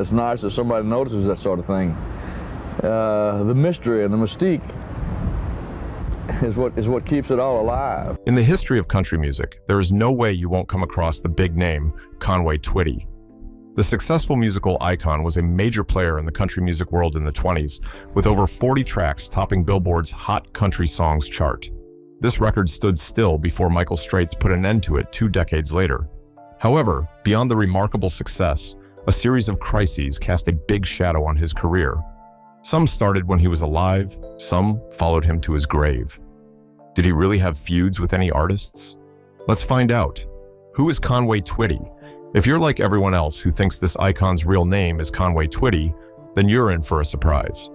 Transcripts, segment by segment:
it's nice that somebody notices that sort of thing. The mystery and the mystique is what keeps it all alive. In the history of country music, there is no way you won't come across the big name, Conway Twitty. The successful musical icon was a major player in the country music world in the 20s, with over 40 tracks topping Billboard's Hot Country Songs chart. This record stood still before Michael Straits put an end to it 2 decades later. However, beyond the remarkable success, a series of crises cast a big shadow on his career. Some started when he was alive, some followed him to his grave. Did he really have feuds with any artists? Let's find out. Who is Conway Twitty? If you're like everyone else who thinks this icon's real name is Conway Twitty, then you're in for a surprise.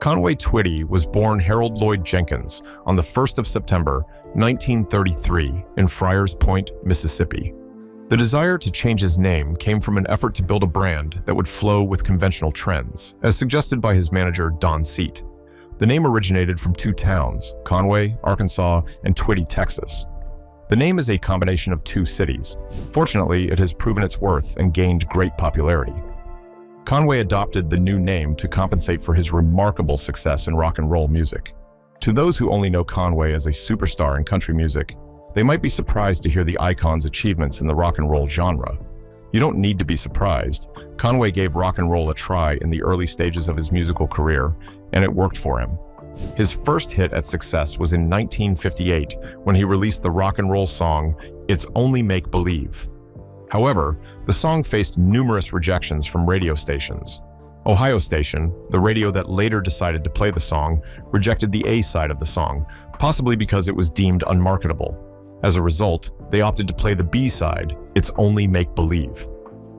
Conway Twitty was born Harold Lloyd Jenkins on the 1st of September, 1933 in Friars Point, Mississippi. The desire to change his name came from an effort to build a brand that would flow with conventional trends, as suggested by his manager, Don Seat. The name originated from 2 towns, Conway, Arkansas, and Twitty, Texas. The name is a combination of 2 cities. Fortunately, it has proven its worth and gained great popularity. Conway adopted the new name to compensate for his remarkable success in rock and roll music. To those who only know Conway as a superstar in country music, they might be surprised to hear the icon's achievements in the rock and roll genre. You don't need to be surprised. Conway gave rock and roll a try in the early stages of his musical career, and it worked for him. His first hit at success was in 1958 when he released the rock and roll song, It's Only Make Believe. However, the song faced numerous rejections from radio stations. Ohio Station, the radio that later decided to play the song, rejected the A side of the song, possibly because it was deemed unmarketable. As a result, they opted to play the B side, It's Only Make Believe.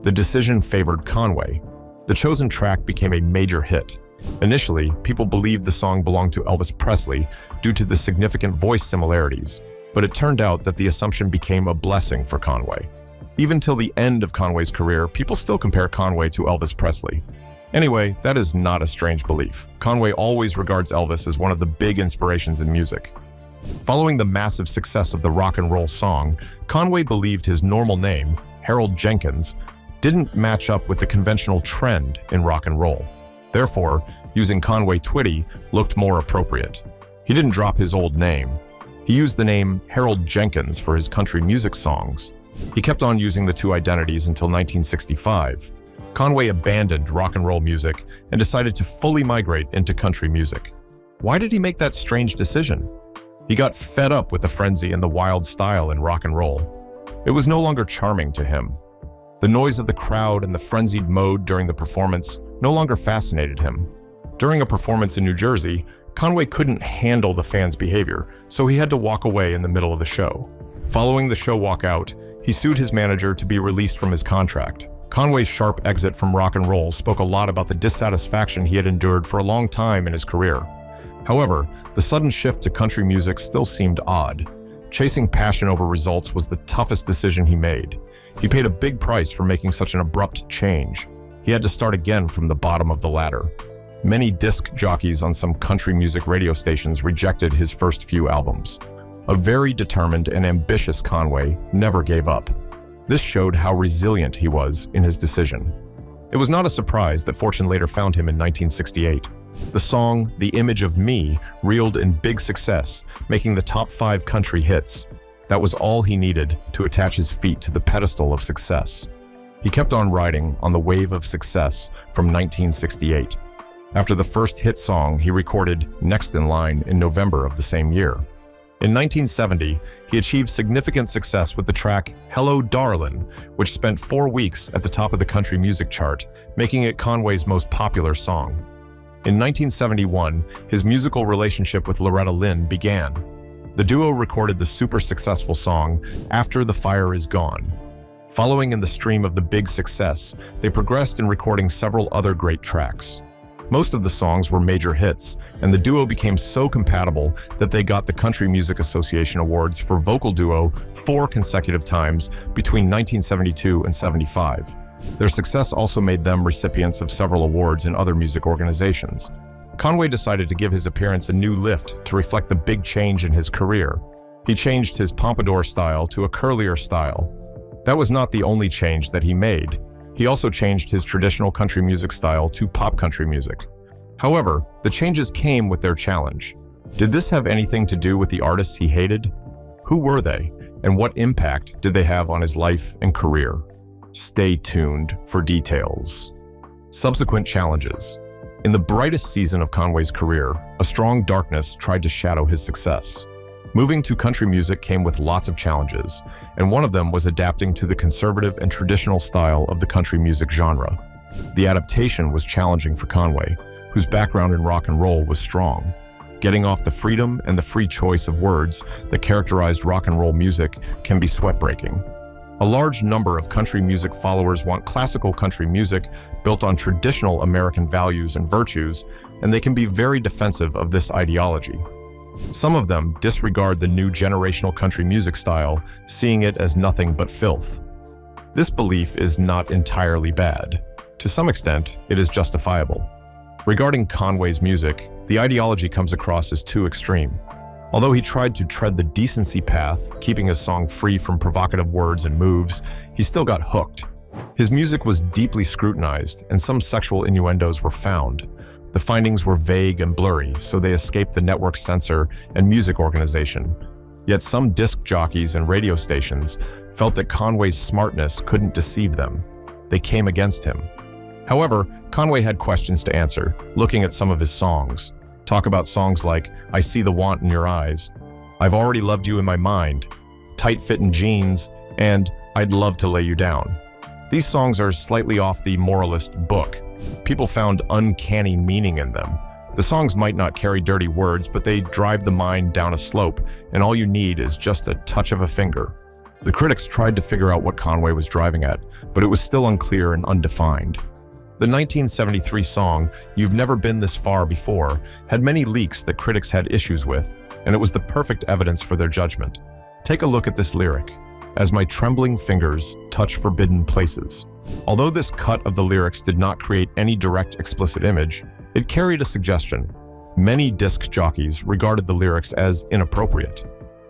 The decision favored Conway. The chosen track became a major hit. Initially, people believed the song belonged to Elvis Presley due to the significant voice similarities, but it turned out that the assumption became a blessing for Conway. Even till the end of Conway's career, people still compare Conway to Elvis Presley. Anyway, that is not a strange belief. Conway always regards Elvis as one of the big inspirations in music. Following the massive success of the rock and roll song, Conway believed his normal name, Harold Jenkins, didn't match up with the conventional trend in rock and roll. Therefore, using Conway Twitty looked more appropriate. He didn't drop his old name. He used the name Harold Jenkins for his country music songs. He kept on using the 2 identities until 1965. Conway abandoned rock and roll music and decided to fully migrate into country music. Why did he make that strange decision? He got fed up with the frenzy and the wild style in rock and roll. It was no longer charming to him. The noise of the crowd and the frenzied mode during the performance no longer fascinated him. During a performance in New Jersey, Conway couldn't handle the fans' behavior, so he had to walk away in the middle of the show. Following the show walkout, he sued his manager to be released from his contract. Conway's sharp exit from rock and roll spoke a lot about the dissatisfaction he had endured for a long time in his career. However, the sudden shift to country music still seemed odd. Chasing passion over results was the toughest decision he made. He paid a big price for making such an abrupt change. He had to start again from the bottom of the ladder. Many disc jockeys on some country music radio stations rejected his first few albums. A very determined and ambitious Conway never gave up. This showed how resilient he was in his decision. It was not a surprise that fortune later found him in 1968. The song, The Image of Me, reeled in big success, making the top 5 country hits. That was all he needed to attach his feet to the pedestal of success. He kept on riding on the wave of success from 1968. After the first hit song, he recorded Next in Line in November of the same year. In 1970, he achieved significant success with the track Hello Darlin', which spent 4 weeks at the top of the country music chart, making it Conway's most popular song. In 1971, his musical relationship with Loretta Lynn began. The duo recorded the super successful song After the Fire Is Gone. Following in the stream of the big success, they progressed in recording several other great tracks. Most of the songs were major hits, and the duo became so compatible that they got the Country Music Association Awards for Vocal Duo 4 consecutive times between 1972 and 75. Their success also made them recipients of several awards in other music organizations. Conway decided to give his appearance a new lift to reflect the big change in his career. He changed his pompadour style to a curlier style. That was not the only change that he made. He also changed his traditional country music style to pop country music. However, the changes came with their challenge. Did this have anything to do with the artists he hated? Who were they, and what impact did they have on his life and career? Stay tuned for details. Subsequent challenges. In the brightest season of Conway's career, a strong darkness tried to shadow his success. Moving to country music came with lots of challenges, and one of them was adapting to the conservative and traditional style of the country music genre. The adaptation was challenging for Conway, whose background in rock and roll was strong. Getting off the freedom and the free choice of words that characterized rock and roll music can be sweat-breaking. A large number of country music followers want classical country music built on traditional American values and virtues, and they can be very defensive of this ideology. Some of them disregard the new generational country music style, seeing it as nothing but filth. This belief is not entirely bad. To some extent, it is justifiable. Regarding Conway's music, the ideology comes across as too extreme. Although he tried to tread the decency path, keeping his song free from provocative words and moves, he still got hooked. His music was deeply scrutinized, and some sexual innuendos were found. The findings were vague and blurry, so they escaped the network censor and music organization. Yet some disc jockeys and radio stations felt that Conway's smartness couldn't deceive them. They came against him. However, Conway had questions to answer, looking at some of his songs. Talk about songs like "I See the Want in Your Eyes," "I've Already Loved You in My Mind," "Tight-Fittin' Jeans," and "I'd Love to Lay You Down." These songs are slightly off the moralist book. People found uncanny meaning in them. The songs might not carry dirty words, but they drive the mind down a slope, and all you need is just a touch of a finger. The critics tried to figure out what Conway was driving at, but it was still unclear and undefined. The 1973 song, "You've Never Been This Far Before," had many leaks that critics had issues with, and it was the perfect evidence for their judgment. Take a look at this lyric, "As my trembling fingers touch forbidden places." Although this cut of the lyrics did not create any direct explicit image, it carried a suggestion. Many disc jockeys regarded the lyrics as inappropriate.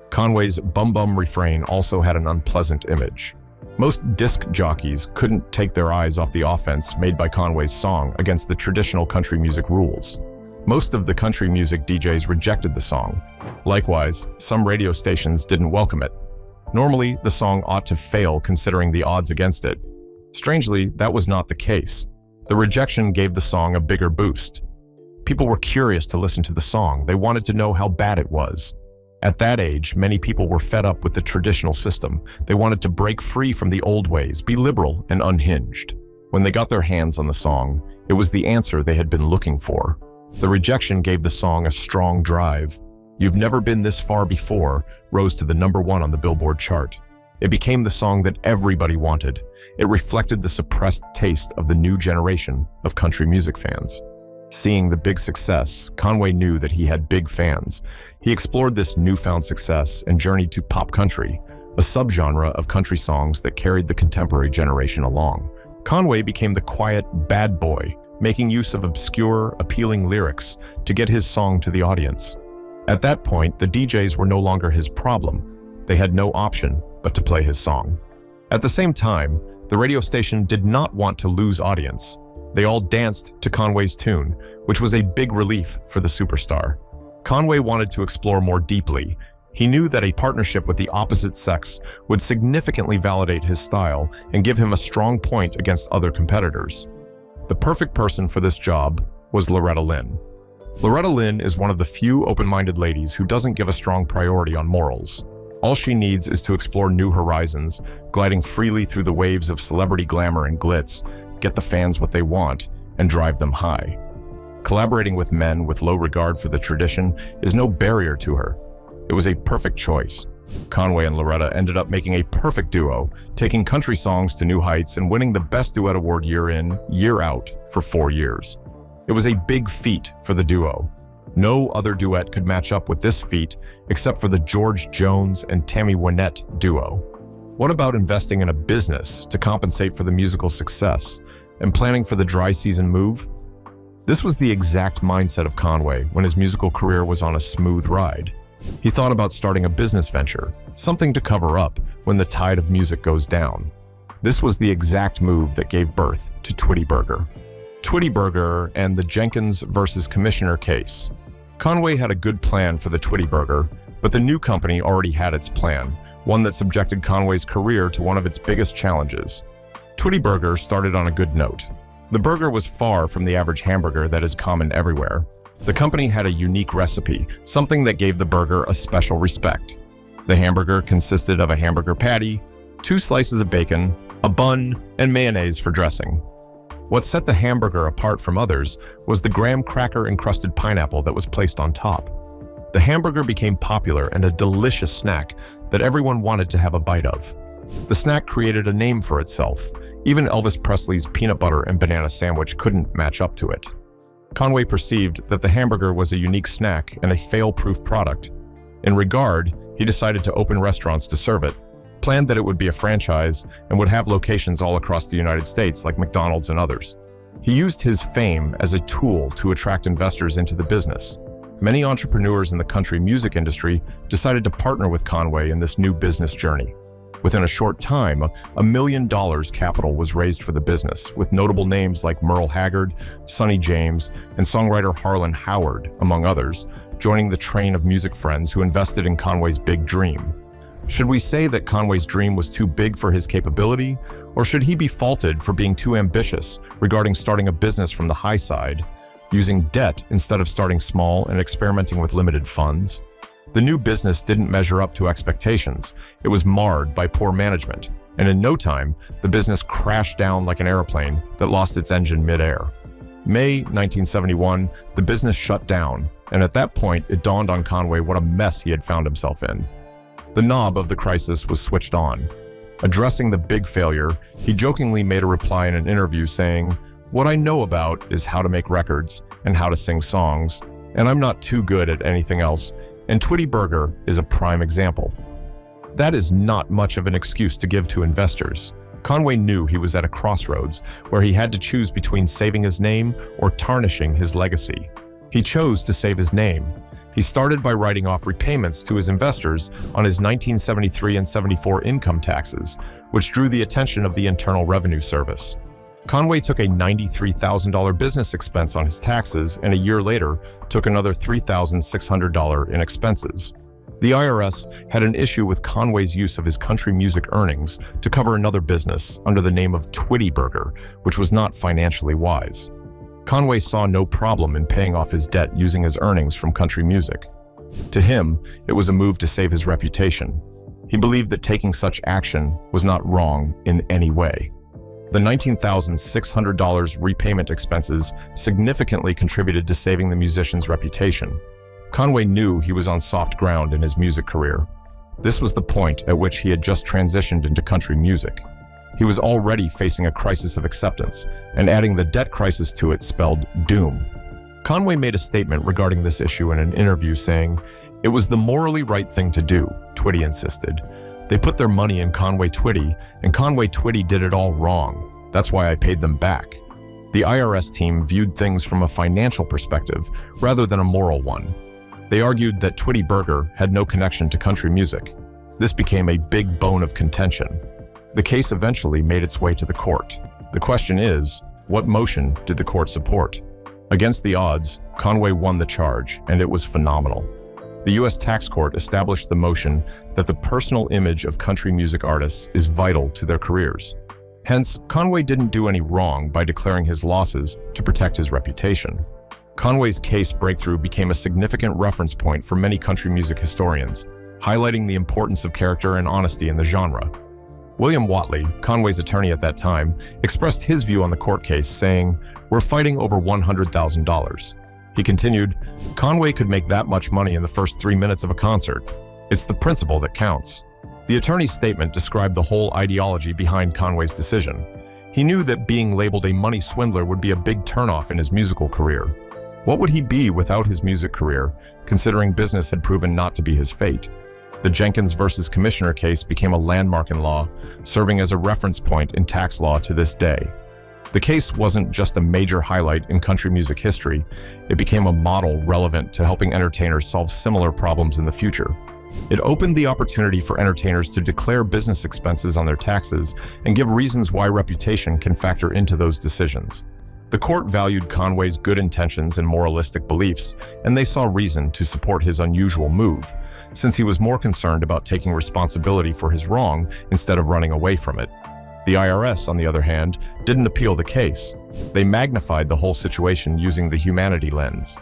Conway's bum bum refrain also had an unpleasant image. Most disc jockeys couldn't take their eyes off the offense made by Conway's song against the traditional country music rules. Most of the country music DJs rejected the song. Likewise, some radio stations didn't welcome it. Normally, the song ought to fail considering the odds against it. Strangely, that was not the case. The rejection gave the song a bigger boost. People were curious to listen to the song. They wanted to know how bad it was. At that age, many people were fed up with the traditional system. They wanted to break free from the old ways, be liberal and unhinged. When they got their hands on the song, it was the answer they had been looking for. The rejection gave the song a strong drive. "You've Never Been This Far Before" rose to the #1 on the Billboard chart. It became the song that everybody wanted. It reflected the suppressed taste of the new generation of country music fans. Seeing the big success, Conway knew that he had big fans. He explored this newfound success and journeyed to pop country, a subgenre of country songs that carried the contemporary generation along. Conway became the quiet bad boy, making use of obscure, appealing lyrics to get his song to the audience. At that point, the DJs were no longer his problem. They had no option but to play his song. At the same time, the radio station did not want to lose audience. They all danced to Conway's tune, which was a big relief for the superstar. Conway wanted to explore more deeply. He knew that a partnership with the opposite sex would significantly validate his style and give him a strong point against other competitors. The perfect person for this job was Loretta Lynn. Loretta Lynn is one of the few open-minded ladies who doesn't give a strong priority on morals. All she needs is to explore new horizons, gliding freely through the waves of celebrity glamour and glitz, get the fans what they want, and drive them high. Collaborating with men with low regard for the tradition is no barrier to her. It was a perfect choice. Conway and Loretta ended up making a perfect duo, taking country songs to new heights and winning the Best Duet Award year in, year out for 4 years. It was a big feat for the duo. No other duet could match up with this feat except for the George Jones and Tammy Wynette duo. What about investing in a business to compensate for the musical success and planning for the dry season move? This was the exact mindset of Conway when his musical career was on a smooth ride. He thought about starting a business venture, something to cover up when the tide of music goes down. This was the exact move that gave birth to Twitty Burger. Twitty Burger and the Jenkins versus Commissioner case. Conway had a good plan for the Twitty Burger, but the new company already had its plan, one that subjected Conway's career to one of its biggest challenges. Twitty Burger started on a good note. The burger was far from the average hamburger that is common everywhere. The company had a unique recipe, something that gave the burger a special respect. The hamburger consisted of a hamburger patty, 2 slices of bacon, a bun, and mayonnaise for dressing. What set the hamburger apart from others was the graham cracker-encrusted pineapple that was placed on top. The hamburger became popular and a delicious snack that everyone wanted to have a bite of. The snack created a name for itself. Even Elvis Presley's peanut butter and banana sandwich couldn't match up to it. Conway perceived that the hamburger was a unique snack and a fail-proof product. In regard, he decided to open restaurants to serve it, planned that it would be a franchise and would have locations all across the United States like McDonald's and others. He used his fame as a tool to attract investors into the business. Many entrepreneurs in the country music industry decided to partner with Conway in this new business journey. Within a short time, $1 million capital was raised for the business, with notable names like Merle Haggard, Sonny James, and songwriter Harlan Howard, among others, joining the train of music friends who invested in Conway's big dream. Should we say that Conway's dream was too big for his capability, or should he be faulted for being too ambitious regarding starting a business from the high side, using debt instead of starting small and experimenting with limited funds? The new business didn't measure up to expectations. It was marred by poor management, and in no time, the business crashed down like an airplane that lost its engine mid-air. May 1971, the business shut down, and at that point, it dawned on Conway what a mess he had found himself in. The knob of the crisis was switched on. Addressing the big failure, he jokingly made a reply in an interview saying, "What I know about is how to make records and how to sing songs, and I'm not too good at anything else, and Twitty Burger is a prime example." That is not much of an excuse to give to investors. Conway knew he was at a crossroads where he had to choose between saving his name or tarnishing his legacy. He chose to save his name. He started by writing off repayments to his investors on his 1973 and 74 income taxes, which drew the attention of the Internal Revenue Service. Conway took a $93,000 business expense on his taxes and a year later took another $3,600 in expenses. The IRS had an issue with Conway's use of his country music earnings to cover another business under the name of Twitty Burger, which was not financially wise. Conway saw no problem in paying off his debt using his earnings from country music. To him, it was a move to save his reputation. He believed that taking such action was not wrong in any way. The $19,600 repayment expenses significantly contributed to saving the musician's reputation. Conway knew he was on soft ground in his music career. This was the point at which he had just transitioned into country music. He was already facing a crisis of acceptance, and adding the debt crisis to it spelled doom. Conway made a statement regarding this issue in an interview saying, "It was the morally right thing to do," Twitty insisted. "They put their money in Conway Twitty, and Conway Twitty did it all wrong. That's why I paid them back." The IRS team viewed things from a financial perspective rather than a moral one. They argued that Twitty Burger had no connection to country music. This became a big bone of contention. The case eventually made its way to the court. The question is, what motion did the court support? Against the odds, Conway won the charge, and it was phenomenal. The U.S. Tax Court established the motion that the personal image of country music artists is vital to their careers. Hence, Conway didn't do any wrong by declaring his losses to protect his reputation. Conway's case breakthrough became a significant reference point for many country music historians, highlighting the importance of character and honesty in the genre. William Watley, Conway's attorney at that time, expressed his view on the court case, saying, "We're fighting over $100,000. He continued, "Conway could make that much money in the first 3 minutes of a concert. It's the principle that counts." The attorney's statement described the whole ideology behind Conway's decision. He knew that being labeled a money swindler would be a big turnoff in his musical career. What would he be without his music career, considering business had proven not to be his fate? The Jenkins versus Commissioner case became a landmark in law, serving as a reference point in tax law to this day. The case wasn't just a major highlight in country music history, it became a model relevant to helping entertainers solve similar problems in the future. It opened the opportunity for entertainers to declare business expenses on their taxes and give reasons why reputation can factor into those decisions. The court valued Conway's good intentions and moralistic beliefs, and they saw reason to support his unusual move, since he was more concerned about taking responsibility for his wrong instead of running away from it. The IRS, on the other hand, didn't appeal the case. They magnified the whole situation using the humanity lens.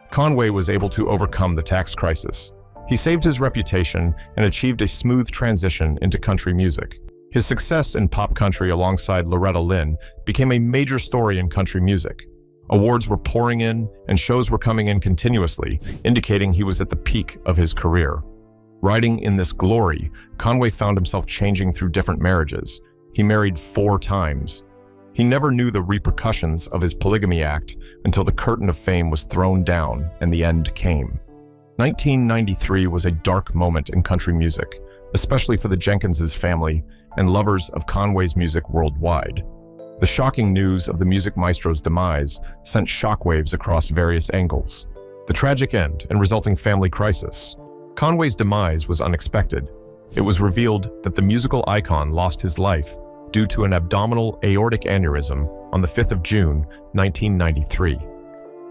Conway was able to overcome the tax crisis. He saved his reputation and achieved a smooth transition into country music. His success in pop country alongside Loretta Lynn became a major story in country music. Awards were pouring in and shows were coming in continuously, indicating he was at the peak of his career. Riding in this glory, Conway found himself changing through different marriages. He married 4 times. He never knew the repercussions of his polygamy act until the curtain of fame was thrown down and the end came. 1993 was a dark moment in country music, especially for the Jenkinses family and lovers of Conway's music worldwide. The shocking news of the music maestro's demise sent shockwaves across various angles. The tragic end and resulting family crisis. Conway's demise was unexpected. It was revealed that the musical icon lost his life due to an abdominal aortic aneurysm on the 5th of June, 1993.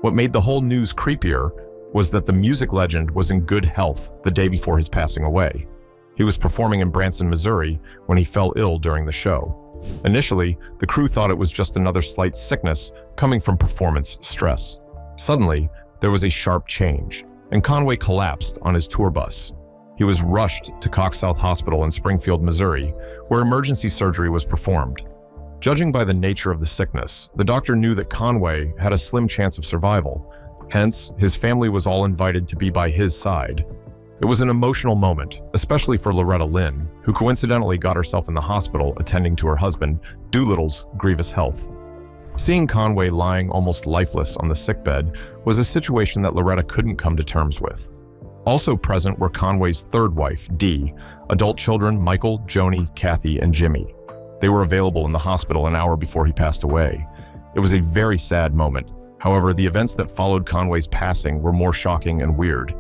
What made the whole news creepier was that the music legend was in good health the day before his passing away. He was performing in Branson, Missouri, when he fell ill during the show. Initially, the crew thought it was just another slight sickness coming from performance stress. Suddenly, there was a sharp change, and Conway collapsed on his tour bus. He was rushed to Cox South Hospital in Springfield, Missouri, where emergency surgery was performed. Judging by the nature of the sickness, the doctor knew that Conway had a slim chance of survival. Hence, his family was all invited to be by his side. It was an emotional moment, especially for Loretta Lynn, who coincidentally got herself in the hospital attending to her husband, Doolittle's grievous health. Seeing Conway lying almost lifeless on the sickbed was a situation that Loretta couldn't come to terms with. Also present were Conway's 3rd wife, Dee, adult children Michael, Joni, Kathy, and Jimmy. They were available in the hospital an hour before he passed away. It was a very sad moment. However, the events that followed Conway's passing were more shocking and weird.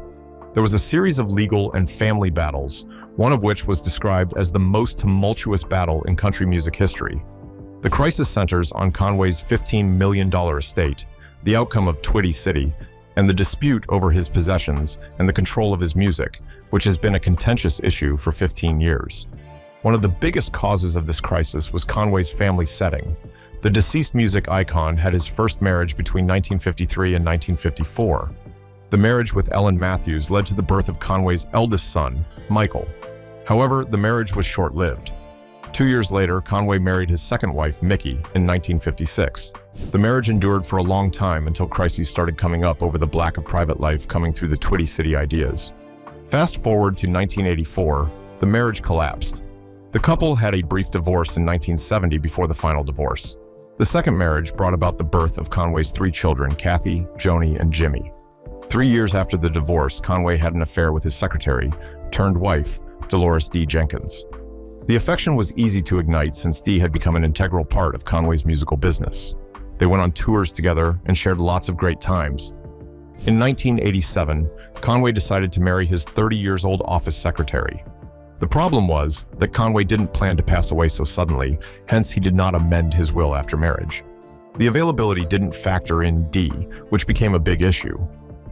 There was a series of legal and family battles, one of which was described as the most tumultuous battle in country music history. The crisis centers on Conway's $15 million estate, the outcome of Twitty City, and the dispute over his possessions and the control of his music, which has been a contentious issue for 15 years. One of the biggest causes of this crisis was Conway's family setting. The deceased music icon had his first marriage between 1953 and 1954. The marriage with Ellen Matthews led to the birth of Conway's eldest son, Michael. However, the marriage was short-lived. 2 years later, Conway married his second wife, Mickey, in 1956. The marriage endured for a long time until crises started coming up over the lack of private life coming through the Twitty City ideas. Fast forward to 1984, the marriage collapsed. The couple had a brief divorce in 1970 before the final divorce. The second marriage brought about the birth of Conway's 3 children, Kathy, Joni, and Jimmy. 3 years after the divorce, Conway had an affair with his secretary, turned wife, Dolores D. Jenkins. The affection was easy to ignite since Dee had become an integral part of Conway's musical business. They went on tours together and shared lots of great times. In 1987, Conway decided to marry his 30-year-old office secretary. The problem was that Conway didn't plan to pass away so suddenly, hence he did not amend his will after marriage. The availability didn't factor in Dee, which became a big issue.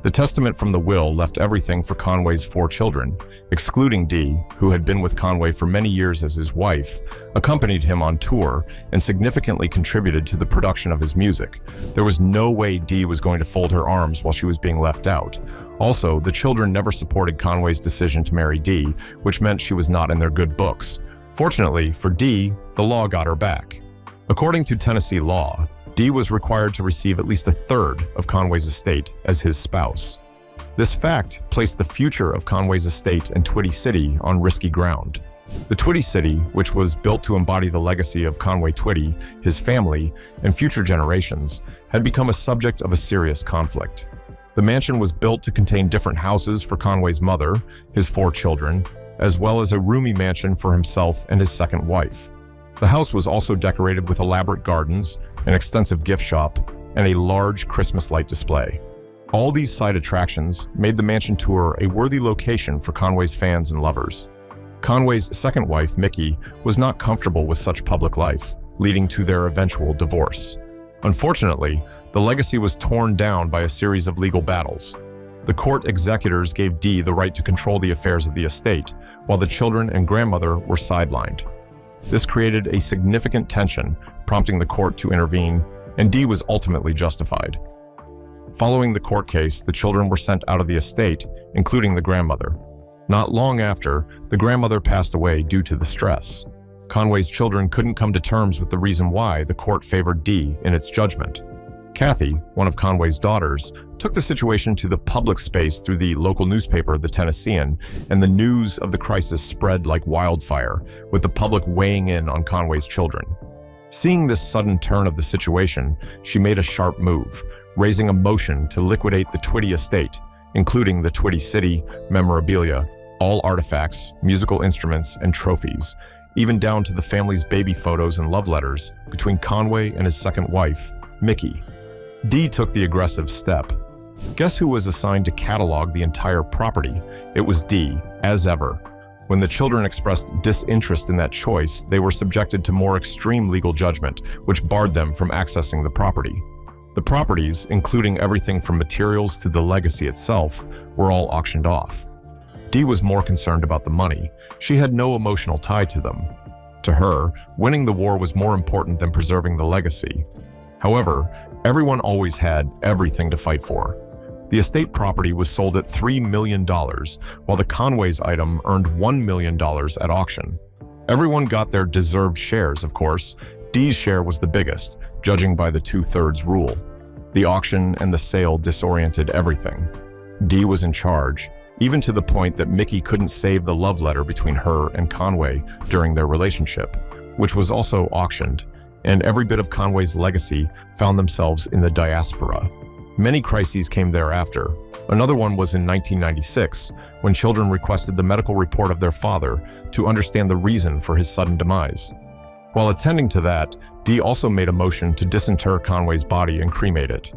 The testament from the will left everything for Conway's 4 children, excluding Dee, who had been with Conway for many years as his wife, accompanied him on tour, and significantly contributed to the production of his music. There was no way Dee was going to fold her arms while she was being left out. Also, the children never supported Conway's decision to marry Dee, which meant she was not in their good books. Fortunately for Dee, the law got her back. According to Tennessee law, Dee was required to receive at least 1/3 of Conway's estate as his spouse. This fact placed the future of Conway's estate and Twitty City on risky ground. The Twitty City, which was built to embody the legacy of Conway Twitty, his family, and future generations, had become a subject of a serious conflict. The mansion was built to contain different houses for Conway's mother, his 4 children, as well as a roomy mansion for himself and his second wife. The house was also decorated with elaborate gardens, an extensive gift shop, and a large Christmas light display. All these side attractions made the mansion tour a worthy location for Conway's fans and lovers. Conway's second wife, Mickey, was not comfortable with such public life, leading to their eventual divorce. Unfortunately, the legacy was torn down by a series of legal battles. The court executors gave Dee the right to control the affairs of the estate, while the children and grandmother were sidelined. This created a significant tension, prompting the court to intervene, and Dee was ultimately justified. Following the court case, the children were sent out of the estate, including the grandmother. Not long after, the grandmother passed away due to the stress. Conway's children couldn't come to terms with the reason why the court favored Dee in its judgment. Kathy, one of Conway's daughters, took the situation to the public space through the local newspaper, The Tennessean, and the news of the crisis spread like wildfire, with the public weighing in on Conway's children. Seeing this sudden turn of the situation, she made a sharp move, raising a motion to liquidate the Twitty estate, including the Twitty city, memorabilia, all artifacts, musical instruments, and trophies, even down to the family's baby photos and love letters between Conway and his second wife, Mickey. Dee took the aggressive step. Guess who was assigned to catalog the entire property? It was Dee, as ever. When the children expressed disinterest in that choice, they were subjected to more extreme legal judgment, which barred them from accessing the property. The properties, including everything from materials to the legacy itself, were all auctioned off. Dee was more concerned about the money. She had no emotional tie to them. To her, winning the war was more important than preserving the legacy. However, everyone always had everything to fight for. The estate property was sold at $3 million, while the Conway's item earned $1 million at auction. Everyone got their deserved shares, of course. Dee's share was the biggest, judging by the 2/3 rule. The auction and the sale disoriented everything. Dee was in charge, even to the point that Mickey couldn't save the love letter between her and Conway during their relationship, which was also auctioned, and every bit of Conway's legacy found themselves in the diaspora. Many crises came thereafter. Another one was in 1996, when children requested the medical report of their father to understand the reason for his sudden demise. While attending to that, Dee also made a motion to disinter Conway's body and cremate it.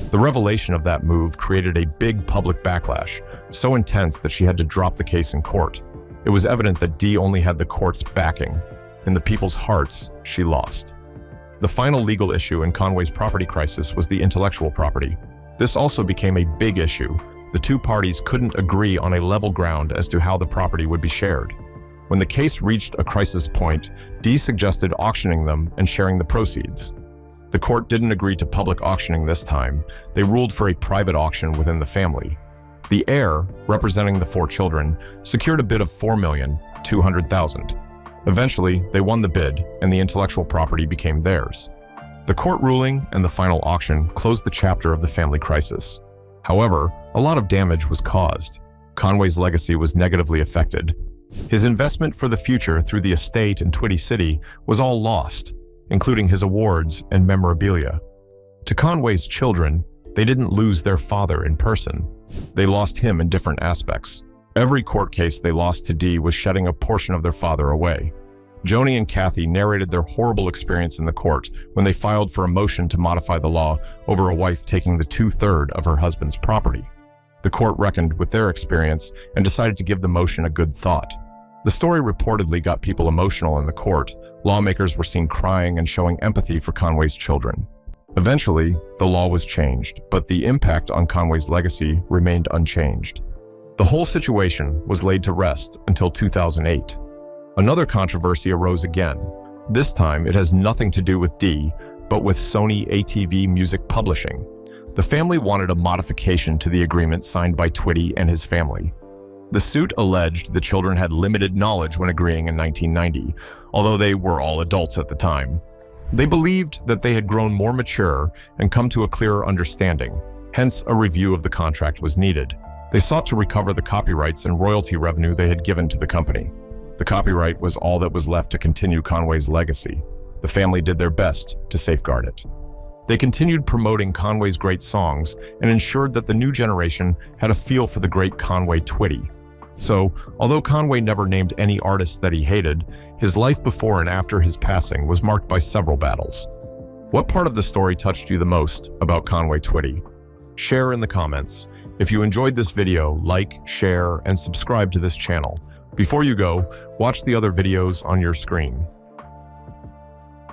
The revelation of that move created a big public backlash, so intense that she had to drop the case in court. It was evident that Dee only had the court's backing. In the people's hearts, she lost. The final legal issue in Conway's property crisis was the intellectual property. This also became a big issue. The two parties couldn't agree on a level ground as to how the property would be shared. When the case reached a crisis point, Dee suggested auctioning them and sharing the proceeds. The court didn't agree to public auctioning this time. They ruled for a private auction within the family. The heir, representing the 4 children, secured a bid of $4,200,000. Eventually, they won the bid, and the intellectual property became theirs. The court ruling and the final auction closed the chapter of the family crisis. However, a lot of damage was caused. Conway's legacy was negatively affected. His investment for the future through the estate in Twitty City was all lost, including his awards and memorabilia. To Conway's children, they didn't lose their father in person. They lost him in different aspects. Every court case they lost to Dee was shedding a portion of their father away. Joni and Kathy narrated their horrible experience in the court when they filed for a motion to modify the law over a wife taking the 2/3 of her husband's property. The court reckoned with their experience and decided to give the motion a good thought. The story reportedly got people emotional in the court. Lawmakers were seen crying and showing empathy for Conway's children. Eventually, the law was changed, but the impact on Conway's legacy remained unchanged. The whole situation was laid to rest until 2008. Another controversy arose again. This time, it has nothing to do with Dee, but with Sony ATV Music Publishing. The family wanted a modification to the agreement signed by Twitty and his family. The suit alleged the children had limited knowledge when agreeing in 1990, although they were all adults at the time. They believed that they had grown more mature and come to a clearer understanding, hence a review of the contract was needed. They sought to recover the copyrights and royalty revenue they had given to the company. The copyright was all that was left to continue Conway's legacy. The family did their best to safeguard it. They continued promoting Conway's great songs and ensured that the new generation had a feel for the great Conway Twitty. So, although Conway never named any artists that he hated, his life before and after his passing was marked by several battles. What part of the story touched you the most about Conway Twitty? Share in the comments. If you enjoyed this video, like, share, and subscribe to this channel. Before you go, watch the other videos on your screen.